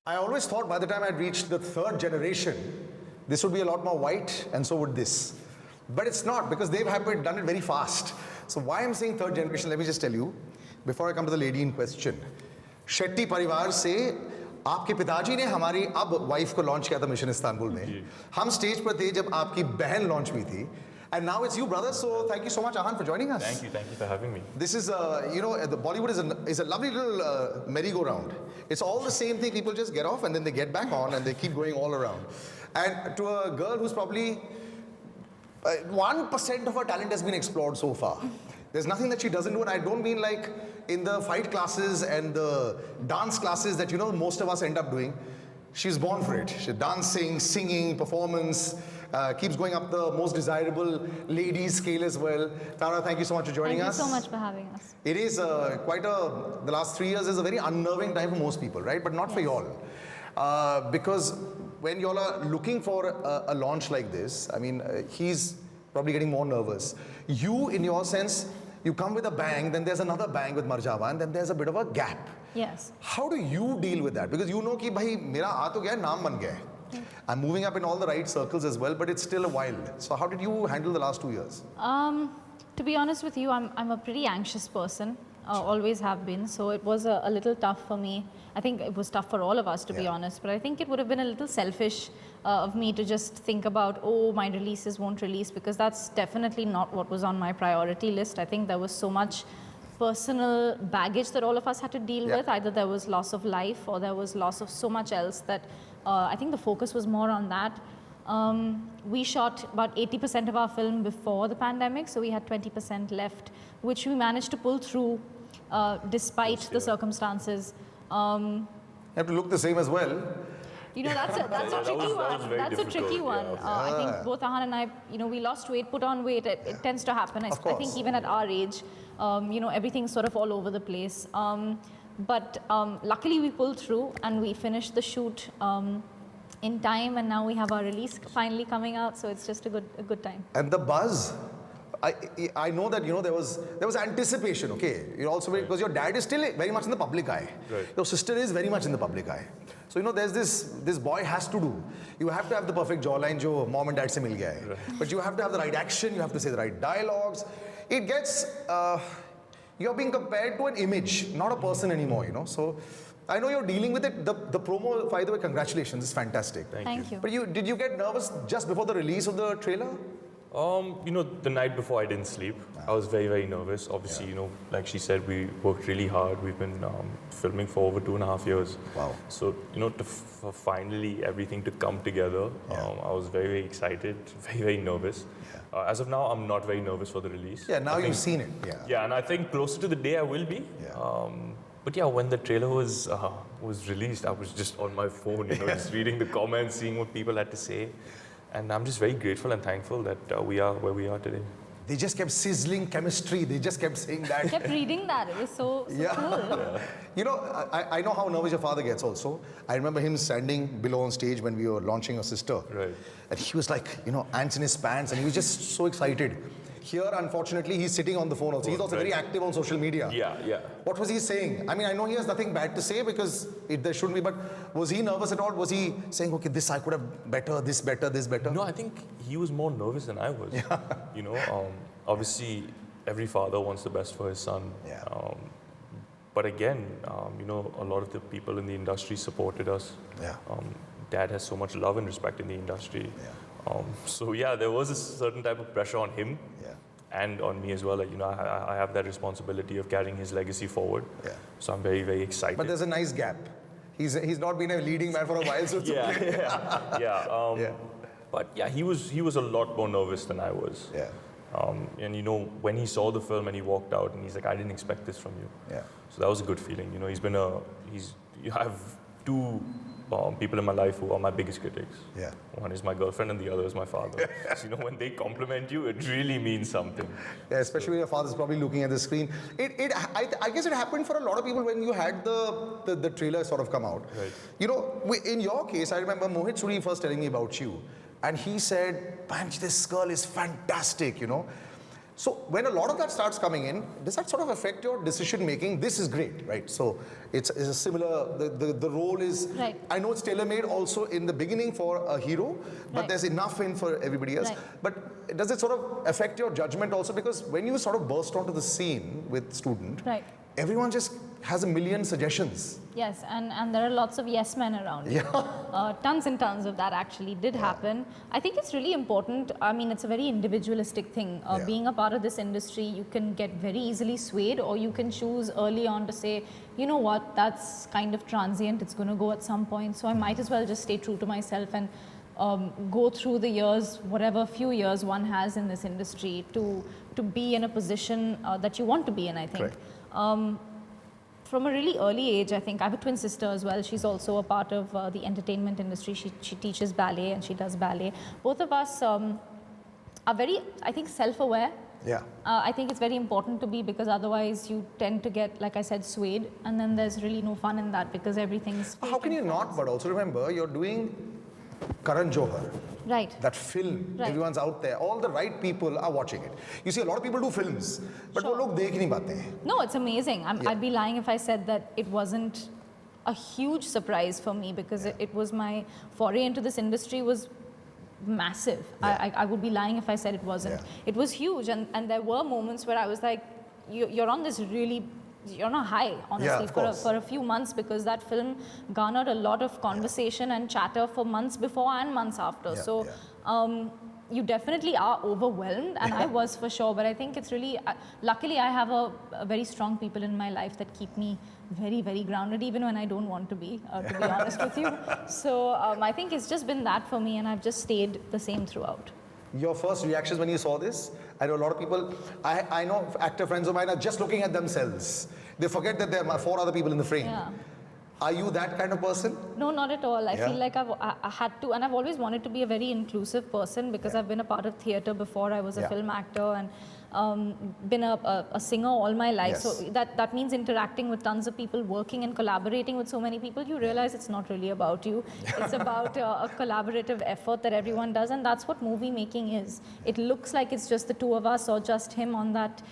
I always thought by the time I'd reached the third generation, this would be a lot more white, and so would this. But it's not, because they've done it very fast. So why I'm saying third generation, let me just tell you, before I come to the lady in question. Shetty परिवार से आपके पिताजी ने हमारी अब wife को launch किया था मिशन इस्तांबुल में. हम स्टेज पर थे जब आपकी बहन लॉन्च हुई थी. And now it's you, brother. So thank you so much, Ahan, for joining us. Thank you for having me. This is, the Bollywood is a lovely little merry-go-round. It's all the same thing. People just get off and then they get back on and they keep going all around. And to a girl who's probably 1% of her talent has been explored so far. There's nothing that she doesn't do, and I don't mean like in the fight classes and the dance classes that most of us end up doing. She's born for it. She's dancing, singing, performance, keeps going up the most desirable ladies scale as well. Tara, thank you so much for joining us. Thank you so much for having us. It is the last 3 years is a very unnerving time for most people, right? But not for y'all. Because when y'all are looking for a launch like this, I mean, he's probably getting more nervous. You, in your sense, you come with a bang, then there's another bang with Marjava, and then there's a bit of a gap. Yes. How do you deal with that? Because you know कि भाई मेरा आ तो गया नाम बन गया है. I'm moving up in all the right circles as well, but it's still a while. So how did you handle the last 2 years? To be honest with you, I'm a pretty anxious person. Always have been. So it was a little tough for me. I think it was tough for all of us, to be honest. But I think it would have been a little selfish of me to just think about, oh, my releases won't release, because that's definitely not what was on my priority list. I think there was so much personal baggage that all of us had to deal with. Either there was loss of life or there was loss of so much else that I think the focus was more on that. We shot about 80% of our film before the pandemic, so we had 20% left, which we managed to pull through despite the circumstances. You have to look the same as well. That's a tricky one. That's a tricky one. I think both Ahan and I, we lost weight, put on weight. It tends to happen. I think even at our age, everything's sort of all over the place. But luckily we pulled through and we finished the shoot in time, and now we have our release finally coming out. So it's just a good time. And the buzz. I know that there was anticipation, okay? Also because your dad is still very much in the public eye. Right. Your sister is very much in the public eye. So there's this boy has to do. You have to have the perfect jawline jo mom and dad se mil gaya hai. Right. But you have to have the right action, you have to say the right dialogues. It gets you're being compared to an image, not a person anymore, So I know you're dealing with it. The promo, by the way, congratulations, it's fantastic. Thank you. But did you get nervous just before the release of the trailer? The night before I didn't sleep. I was very, very nervous. Obviously, like she said, we worked really hard. We've been filming for over 2.5 years. Wow. So, for finally everything to come together, I was very, very excited, very, very nervous. As of now, I'm not very nervous for the release. Yeah, now you've seen it. Yeah, and I think closer to the day I will be. Yeah. But yeah, when the trailer was released, I was just on my phone, just reading the comments, seeing what people had to say. And I'm just very grateful and thankful that we are where we are today. They just kept sizzling chemistry. They just kept saying that. I kept reading that. It was so cool. Yeah. I know how nervous your father gets also. I remember him standing below on stage when we were launching a sister. Right. And he was like, ants in his pants, and he was just so excited. Here, unfortunately, he's sitting on the phone also. He's also very active on social media. Yeah. What was he saying? I mean, I know he has nothing bad to say because there shouldn't be, but was he nervous at all? Was he saying, okay, this I could have better, this better? No, I think he was more nervous than I was. Obviously, every father wants the best for his son. Yeah. But again, a lot of the people in the industry supported us. Yeah. Dad has so much love and respect in the industry. Yeah. So yeah, there was a certain type of pressure on him. Yeah. And on me as well. I have that responsibility of carrying his legacy forward. Yeah. So I'm very, very excited. But there's a nice gap. He's not been a leading man for a while, so it's okay. Yeah. But yeah, he was a lot more nervous than I was. Yeah. And when he saw the film and he walked out and he's like, I didn't expect this from you. Yeah. So that was a good feeling. You have two people in my life who are my biggest critics. Yeah. One is my girlfriend and the other is my father. So when they compliment you, it really means something. Yeah, especially when your father's probably looking at the screen. I guess it happened for a lot of people when you had the trailer sort of come out. Right. In your case, I remember Mohit Suri first telling me about you. And he said, Panch, this girl is fantastic, So when a lot of that starts coming in, does that sort of affect your decision making? This is great, right? So it's a similar, the role is, Right. I know it's tailor-made also in the beginning for a hero, but Right. there's enough in for everybody else. Right. But does it sort of affect your judgment also? Because when you sort of burst onto the scene with Student, Right. everyone just has a million suggestions. Yes, and there are lots of yes men around. Yeah. Tons and tons of that actually did happen. I think it's really important. I mean, it's a very individualistic thing. Yeah. Being a part of this industry, you can get very easily swayed, or you can choose early on to say, you know what, that's kind of transient. It's going to go at some point. So I might as well just stay true to myself and go through the years, whatever few years one has in this industry, to be in a position that you want to be in, I think. Correct. From a really early age, I think I have a twin sister as well. She's also a part of the entertainment industry. She teaches ballet and she does ballet. Both of us are very, I think, self-aware. Yeah. I think it's very important to be, because otherwise you tend to get, like I said, swayed, and then there's really no fun in that because everything's fake How can you and not? false. But also remember, you're doing Karan Johar. Right. That film, Right. everyone's out there. All the right people are watching it. You see, a lot of people do films, but Sure. वो लोग देख नहीं पाते हैं. No, it's amazing. Yeah. I'd be lying if I said that it wasn't a huge surprise for me, because it was my foray into this industry was massive. Yeah. I would be lying if I said it wasn't. Yeah. It was huge, and there were moments where I was like, you're on this really, you're on a high, honestly, of course. for a few months, because that film garnered a lot of conversation and chatter for months before and months after. Yeah, So. yeah. You definitely are overwhelmed, and I was for sure, but I think it's really, luckily I have a very strong people in my life that keep me very, very grounded, even when I don't want to be honest with you. So I think it's just been that for me, and I've just stayed the same throughout. Your first reactions when you saw this? I know a lot of people, I know actor friends of mine are just looking at themselves. They forget that there are 4 other people in the frame. Yeah. Are you that kind of person? No, not at all. I Yeah. feel like I had to, and I've always wanted to be a very inclusive person, because I've been a part of theatre before. I was a Yeah. film actor and been a singer all my life. Yes. So that means interacting with tons of people, working and collaborating with so many people. You realize it's not really about you. It's about a collaborative effort that everyone does, and that's what movie making is. It looks like it's just the 2 of us or just him on that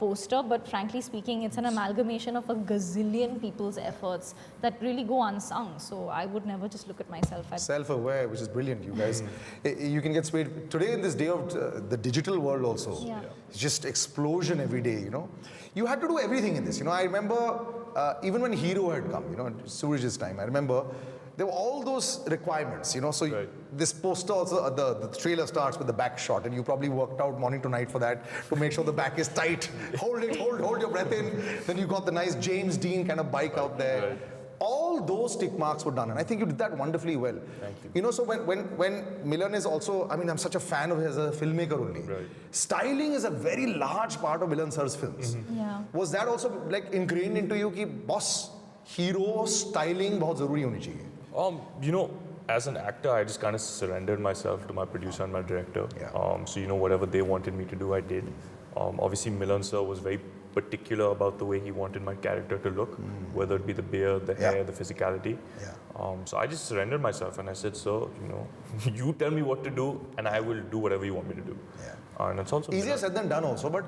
poster, but frankly speaking, it's an amalgamation of a gazillion people's efforts that really go unsung. So I would never just look at myself as Self-aware, which is brilliant, you guys. You can get swayed. Today in this day of the digital world also, Yeah. it's just explosion every day, you know. You had to do everything in this, you know. I remember even when Hero had come, you know, Suraj's time, I remember there were all those requirements, you know. So Right. this poster also, the trailer starts with the back shot, and you probably worked out morning to night for that to make sure the back is tight. Hold it, hold your breath in. Then you got the nice James Dean kind of bike out there. Right. All those tick marks were done, and I think you did that wonderfully well. Thank you. You know, so when Milan is also, I mean, I'm such a fan of his as a filmmaker only. Right. Styling is a very large part of Milan sir's films. Yeah. Was that also like ingrained into you कि boss hero styling बहुत जरूरी होनी चाहिए? You know, as an actor, I just kind of surrendered myself to my producer and my director. Yeah. So, you know, whatever they wanted me to do, I did. Obviously, Milan sir was very particular about the way he wanted my character to look, whether it be the beard, the Yeah. hair, the physicality. Yeah. So I just surrendered myself and I said, sir, you know, you tell me what to do and I will do whatever you want me to do. Yeah. And it's also Easier said than done also, but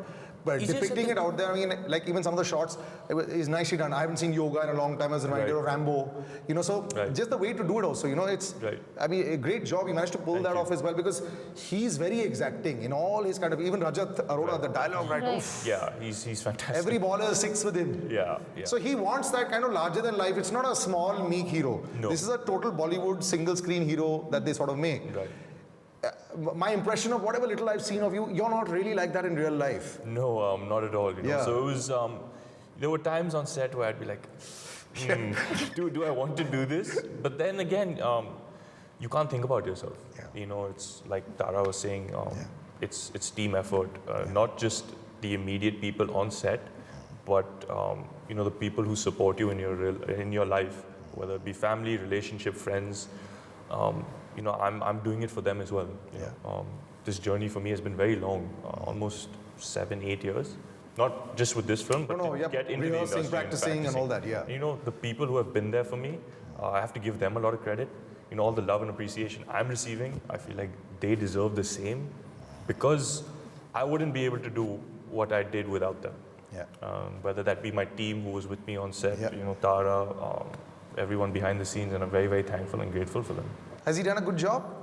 Easier said depicting than it out there, I mean, like even some of the shots is nicely done. I haven't seen yoga in a long time as a reminder Right. of Rambo, you know, so Right. just the way to do it also, you know, it's, Right. I mean, a great job. You managed to pull Thank that you. off as well, because he's very exacting in all his kind of, even Rajat Arora, Right. the dialogue, right? Right. Oof. Yeah, he's fantastic. Every baller sits with him. Yeah, yeah. So he wants that kind of larger than life. It's not a small, meek hero. No. This is a total Bollywood single screen hero that they sort of make. Right. My impression of whatever little I've seen of you, you're not really like that in real life. No, not at all. You know? Yeah. So it was. There were times on set where I'd be like, do I want to do this? But then again, you can't think about yourself. Yeah. You know, it's like Tara was saying. It's team effort, not just the immediate people on set, but you know, the people who support you in your life, whether it be family, relationship, friends. You know, I'm doing it for them as well. You know? This journey for me has been very long, almost 7-8 years. Not just with this film, but No, to yeah, get into the rehearsing, industry practicing and all that, yeah. You know, the people who have been there for me, I have to give them a lot of credit. You know, all the love and appreciation I'm receiving, I feel like they deserve the same, because I wouldn't be able to do what I did without them. Yeah. Whether that be my team who was with me on set, Yeah. Tara, everyone behind the scenes, and I'm very, very thankful and grateful for them. Has he done a good job?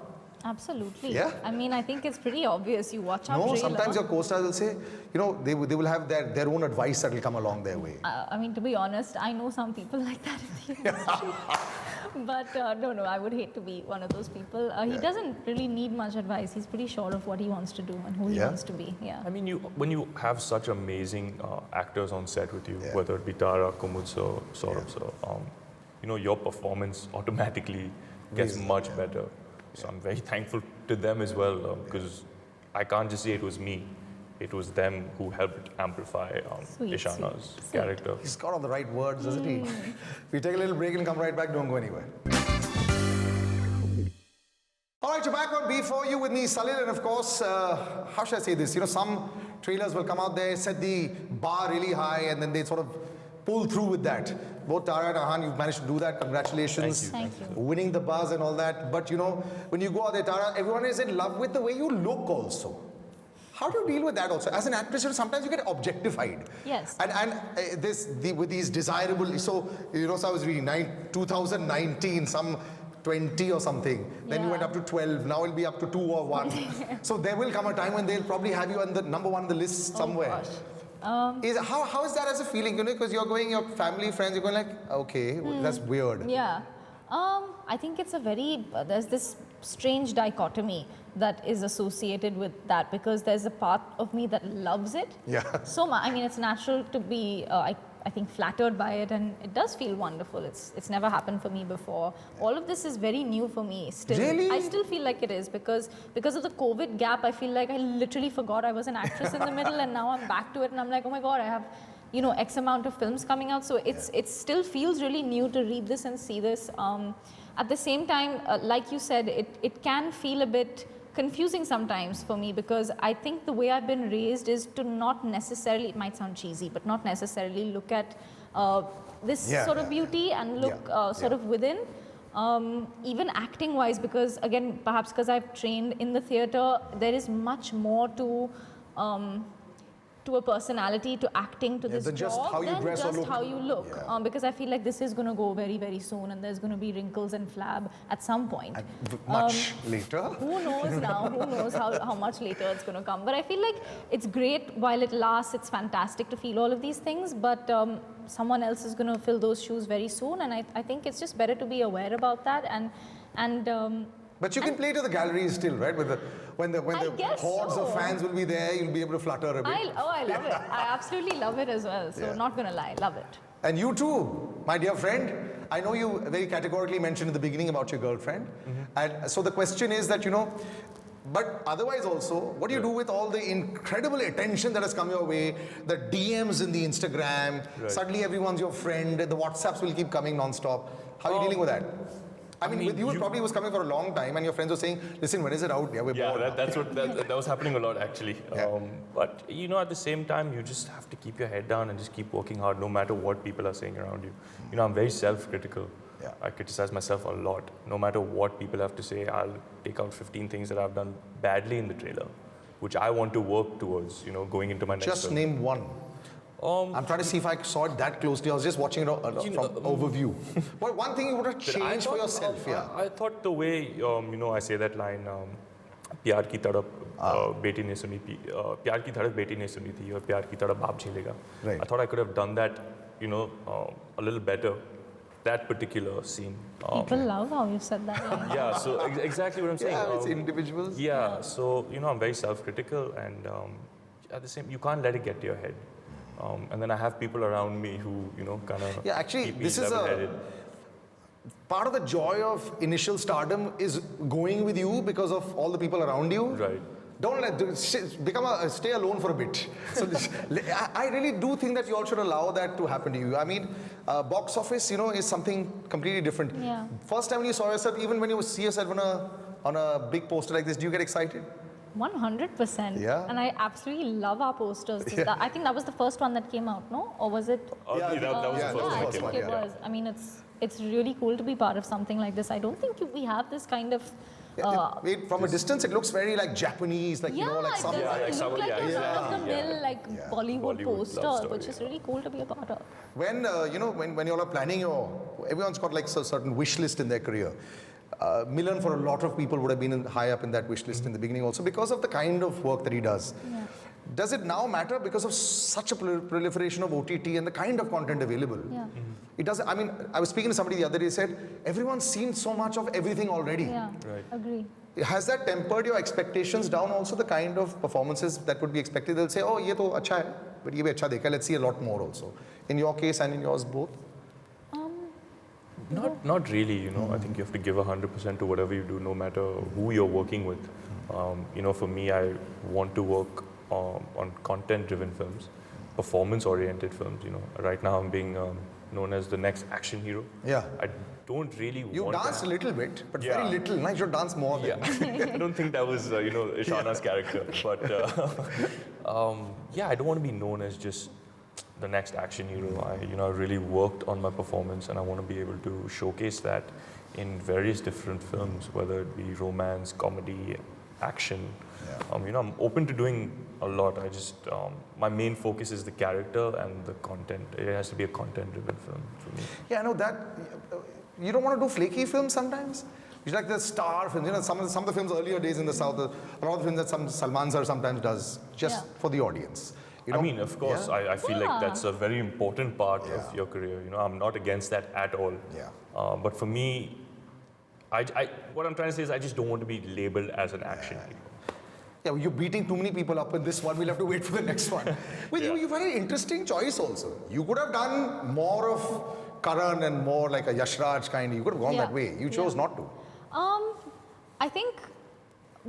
Absolutely. Yeah? I mean, I think it's pretty obvious. You watch our No, trailer. sometimes your co-stars will say, they will have their own advice that will come along their way. I mean, to be honest, I know some people like that in the industry. But no, I would hate to be one of those people. He doesn't really need much advice. He's pretty sure of what he wants to do and who he Yeah? wants to be. Yeah. I mean, when you have such amazing actors on set with you, Yeah. whether it be Tara, Kumud, Saurabh, your performance automatically gets Raises up, much better. So I'm very thankful to them as well, because I can't just say it was me. It was them who helped amplify Sweet, Ishana's sweet. character. He's got all the right words, doesn't he? We take a little break and come right back. Don't go anywhere. All right, you're back on B4U with me, Salil, and of course, how should I say this? Some trailers will come out there, set the bar really high, and then they sort of pull through with that. Both Tara and Ahan, you've managed to do that. Congratulations. Thank you. Winning the buzz and all that. But when you go out there, Tara, everyone is in love with the way you look also. How do you deal with that also? As an actress, sometimes you get objectified. Yes. And with these desirable, so I was reading 2019, some 20 or something. Then you Yeah. went up to 12. Now it'll be up to 2 or 1. So there will come a time when they'll probably have you on the number 1 on the list somewhere. Oh, gosh. How is that as a feeling? Because you're going, your family, friends, you're going like, okay, that's weird. Yeah. I think it's there's this strange dichotomy that is associated with that, because there's a part of me that loves it Yeah. so much. I mean, it's natural to be, I think, flattered by it, and it does feel wonderful. It's never happened for me before. All of this is very new for me still. Really? I still feel like it is, because of the COVID gap, I feel like I literally forgot I was an actress in the middle, and now I'm back to it, and I'm like, oh my God, I have X amount of films coming out. So it still feels really new to read this and see this. At the same time, like you said, it can feel a bit confusing sometimes for me, because I think the way I've been raised is to not necessarily, it might sound cheesy, but not necessarily look at this sort of beauty and look sort of within. Even acting wise, because again, perhaps because I've trained in the theatre, there is much more to a personality, to acting, to this than just job, how you than dress or just look. how you look. Yeah. Because I feel like this is going to go very, very soon, and there's going to be wrinkles and flab at some point. Much later. Who knows now? Who knows how much later it's going to come? But I feel like it's great while it lasts. It's fantastic to feel all of these things, but someone else is going to fill those shoes very soon, and I think it's just better to be aware about that and But you can play to the galleries still, right? When the I guess hordes of so. fans will be there, you'll be able to flutter a bit. I love it. I absolutely love it as well. So not going to lie, love it. And you too, my dear friend. I know you very categorically mentioned in the beginning about your girlfriend. And so the question is that, but otherwise also, what do you do with all the incredible attention that has come your way, the DMs in the Instagram, suddenly everyone's your friend, the WhatsApps will keep coming non-stop. How are you dealing with that? I mean, with you, it probably was coming for a long time, and your friends were saying, listen, when is it out? Yeah, we're bored. That was happening a lot actually. Yeah. But at the same time, you just have to keep your head down and just keep working hard, no matter what people are saying around you. I'm very self-critical. Yeah. I criticize myself a lot. No matter what people have to say, I'll take out 15 things that I've done badly in the trailer, which I want to work towards. Going into my next Just film. name one. I'm trying to see if I saw it that closely. I was just watching it from overview. What one thing you would have changed for yourself? I thought the way, I say that line, प्यार की तड़प बेटी ने सुनी थी, प्यार की धड़क बेटी ने सुनी थी और प्यार की तड़प बाप झेलेगा. Right. I thought I could have done that, a little better, that particular scene. People love how you said that line. Yeah, so exactly what I'm saying. Yeah, it's individuals. Yeah, so I'm very self-critical, and at the same, you can't let it get to your head. And then I have people around me who, kind of Yeah, actually, keep me this is level-headed. part of the joy of initial stardom is going with you because of all the people around you. Right. Don't stay alone for a bit. So I really do think that you all should allow that to happen to you. I mean, box office, is something completely different. Yeah. First time when you saw yourself, even when you see yourself on a big poster like this, do you get excited? 100%. Yeah. And I absolutely love our posters. I think that was the first one that came out, no? Or was it? That was yeah, the that was first the one. first I one, think it yeah. was. I mean, it's really cool to be part of something like this. I don't think we have this kind of Wait, from a distance, it looks very like Japanese, like, you know, like it some. does. Yeah, like It some- look like yeah, a yeah, run-of-the-mill, yeah. like Bollywood Bollywood love poster, story, which is really cool to be a part of. When, you know, when you all are planning everyone's got like a certain wish list in their career. Milan, for a lot of people, would have been high up in that wish list in the beginning also because of the kind of work that he does. Yeah. Does it now matter because of such a proliferation of OTT and the kind of content available? Yeah. It does. I mean, I was speaking to somebody the other day, said, everyone's seen so much of everything already. Yeah, Right. agree. Has that tempered your expectations down also, the kind of performances that would be expected? They'll say, oh, ye to acha hai, but ye bhi acha dekha, let's see a lot more also. In your case and in yours both? Not really, you know. I think you have to give 100% to whatever you do, no matter who you're working with. You know, for me, I want to work on content-driven films, performance-oriented films. You know, right now I'm being known as the next action hero. Yeah. I don't really You want danced a little bit, but very Yeah. little. Now you should dance more then. Yeah, I don't think that was you know Ishana's character, but yeah, I don't want to be known as just the next action hero. I really worked on my performance, and I want to be able to showcase that in various different films, whether it be romance, comedy, action. You know, I'm open to doing a lot. I just my main focus is the character and the content. It has to be a content-driven film for me. Yeah, I know that. You don't want to do flaky films sometimes? You like the star films. You know, some of the films earlier days in the South, a lot of the films that some Salman sir sometimes does just Yeah. for the audience. You know? I mean, of course, Yeah. I feel Yeah. like that's a very important part Yeah. of your career. You know, I'm not against that at all. Yeah. But for me, what I'm trying to say is I just don't want to be labeled as an action hero. Yeah, well, you're beating too many people up in this one. We'll have to wait for the next one. Well, Yeah. you've had an interesting choice also. You could have done more of Karan and more like a Yashraj kind. You could have gone Yeah. that way. You chose Yeah. not to. I think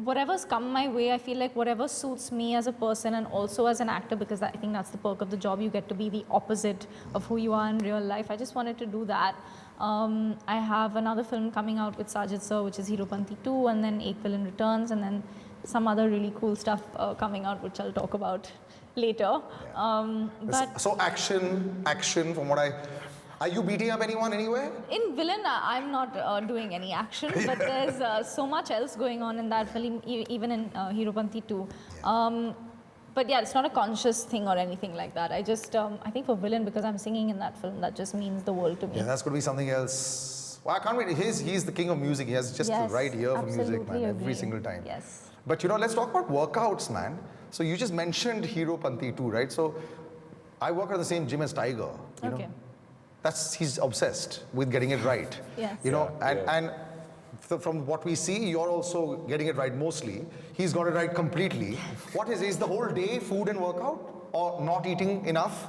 whatever's come my way, I feel like whatever suits me as a person and also as an actor, because I think that's the perk of the job. You get to be the opposite of who you are in real life. I just wanted to do that. I have another film coming out with Sajid sir, which is Heropanti 2, and then Ek Villain Returns, and then some other really cool stuff coming out, which I'll talk about later. But So action from what are you beating up anyone anywhere? in Villain, I'm not doing any action, but there's so much else going on in that film, even in Heropanti 2. But yeah, it's not a conscious thing or anything like that. I just, I think for Villain, because I'm singing in that film, that just means the world to me. Yeah, that's going to be something else. Well, I can't wait. He's the king of music. He has just the Yes, right ear for music, man, absolutely every agree. single time. Yes. But you know, let's talk about workouts, man. So you just mentioned Heropanti 2, right? So I work at the same gym as Tiger. You Okay. know? He's obsessed with getting it right. Yes. You know, Yeah, and from what we see, you're also getting it right mostly. He's got it right completely. What is the whole day food and workout or not eating enough?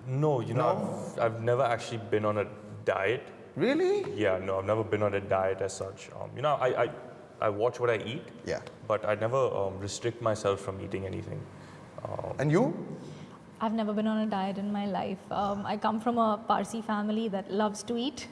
No, you know, I've never actually been on a diet. Really? Yeah, no, I've never been on a diet as such. You know, I watch what I eat. Yeah. But I never restrict myself from eating anything. And you? I've never been on a diet in my life. I come from a Parsi family that loves to eat,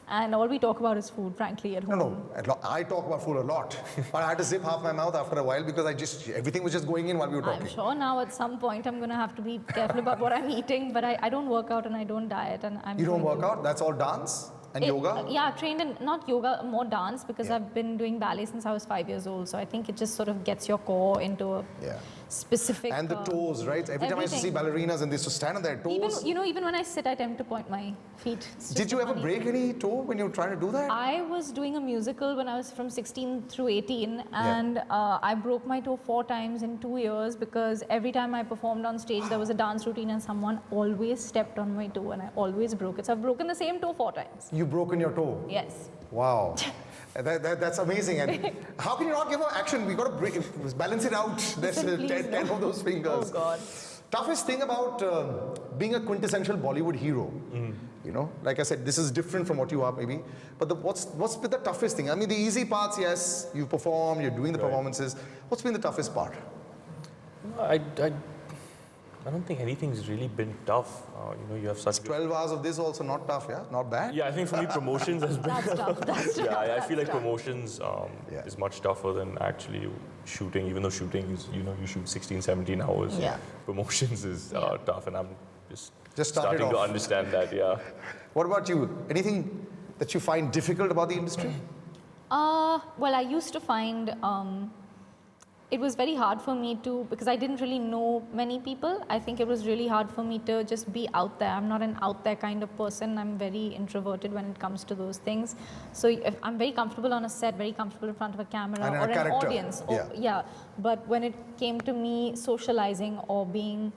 and all we talk about is food, frankly, at home. No. I talk about food a lot. But I had to zip half my mouth after a while because everything was just going in while we were talking. I'm sure now at some point I'm going to have to be careful about what I'm eating, but I don't work out and I don't diet. And I'm You don't going work to- out? That's all dance and yoga? Yeah, I've trained in not yoga, more dance, because Yeah. I've been doing ballet since I was 5 years old. So I think it just sort of gets your core into a Yeah. specific. And the toes, right? Every time I used to see everything. ballerinas and they used to stand on their toes. Even when I sit, I tend to point my feet. It's Did just you a ever funny break thing. any toe when you were trying to do that? I was doing a musical when I was from 16 through 18, and I broke my toe 4 times in 2 years because every time I performed on stage, there was a dance routine and someone always stepped on my toe and I always broke it. So I've broken the same toe 4 times. You've broken your toe. Yes. Wow. That's amazing. And how can you not give her action? We got to balance it out. There's Listen, please, 10 no. of those fingers. Oh God. Toughest thing about being a quintessential Bollywood hero, you know, like I said, this is different from what you are maybe. But what's been the toughest thing? I mean, the easy parts, yes, you perform, you're doing the performances. What's been the toughest part? I don't think anything's really been tough. You know, you have such. 12 hours of this also not tough, yeah? Not bad? Yeah, I think for me promotions has been. That's tough. That's tough. Yeah, I That's feel like tough. promotions Yeah. is much tougher than actually shooting, even though shooting is, you know, you shoot 16, 17 hours. Yeah. Promotions is Yeah. tough, and I'm just started starting to off. understand that, yeah. What about you? Anything that you find difficult about the industry? Well, I used to find it was very hard for me to, because I didn't really know many people. I think it was really hard for me to just be out there. I'm not an out there kind of person. I'm very introverted when it comes to those things. So if I'm very comfortable on a set, very comfortable in front of a camera And or a an character. audience. Yeah. But when it came to me socializing or being,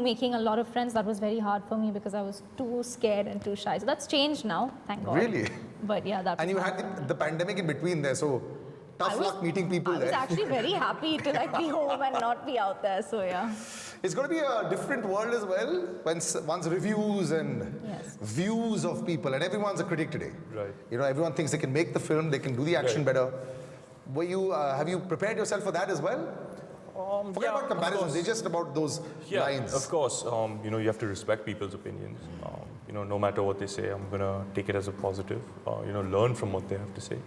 making a lot of friends, that was very hard for me because I was too scared and too shy. So that's changed now, thank God. Really? But yeah, that And was you hard. had the pandemic in between there, so tough luck meeting people I was there. actually very happy to be home and not be out there. So yeah. It's going to be a different world as well when one's reviews and Yes. views of people, and everyone's a critic today. Right. Everyone thinks they can make the film, they can do the action Right. better. Have you prepared yourself for that as well? Forget about comparisons, it's just about those lines. Of course. You have to respect people's opinions. No matter what they say, I'm gonna take it as a positive. Learn from what they have to say.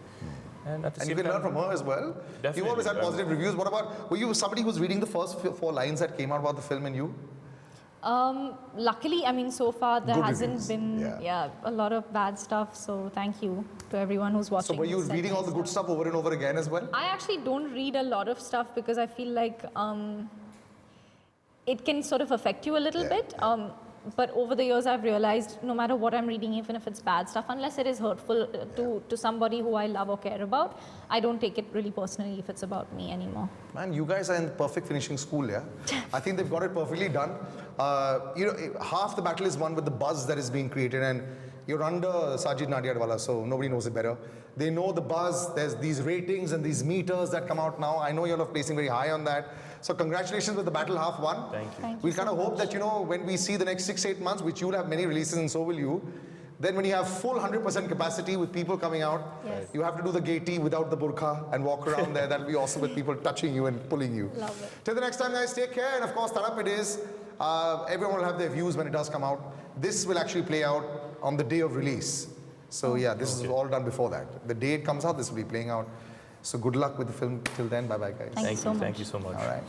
And at the And same you can learn time, from her as well. You Definitely, always had yeah. positive reviews. What about, were you somebody who's reading the first four lines that came out about the film and you? Luckily, I mean, so far there Good hasn't reviews, been a lot of bad stuff. So thank you to everyone who's watching. So were you this reading all the good stuff over and over again as well? I actually don't read a lot of stuff because I feel like it can sort of affect you a little bit. But over the years, I've realized no matter what I'm reading, even if it's bad stuff, unless it is hurtful to somebody who I love or care about, I don't take it really personally if it's about me anymore. Man, you guys are in perfect finishing school, yeah? I think they've got it perfectly done. Half the battle is won with the buzz that is being created, and you're under Sajid Nadiadwala, so nobody knows it better. They know the buzz, there's these ratings and these meters that come out now. I know you're placing very high on that. So congratulations with the battle half won. Thank you. Thank you We so kind of hope much. that, when we see the next 6-8 months, which you'll have many releases and so will you, then when you have full 100% capacity with people coming out, Yes. you have to do the gaity without the burqa and walk around there. That'll be awesome with people touching you and pulling you. Love it. Till the next time, guys, take care. And of course, Tadap it is. Everyone will have their views when it does come out. This will actually play out on the day of release. So yeah, this is all done before that. The day it comes out, this will be playing out. So good luck with the film till then. Bye-bye, guys. Thank you so much. Thank you so much. All right.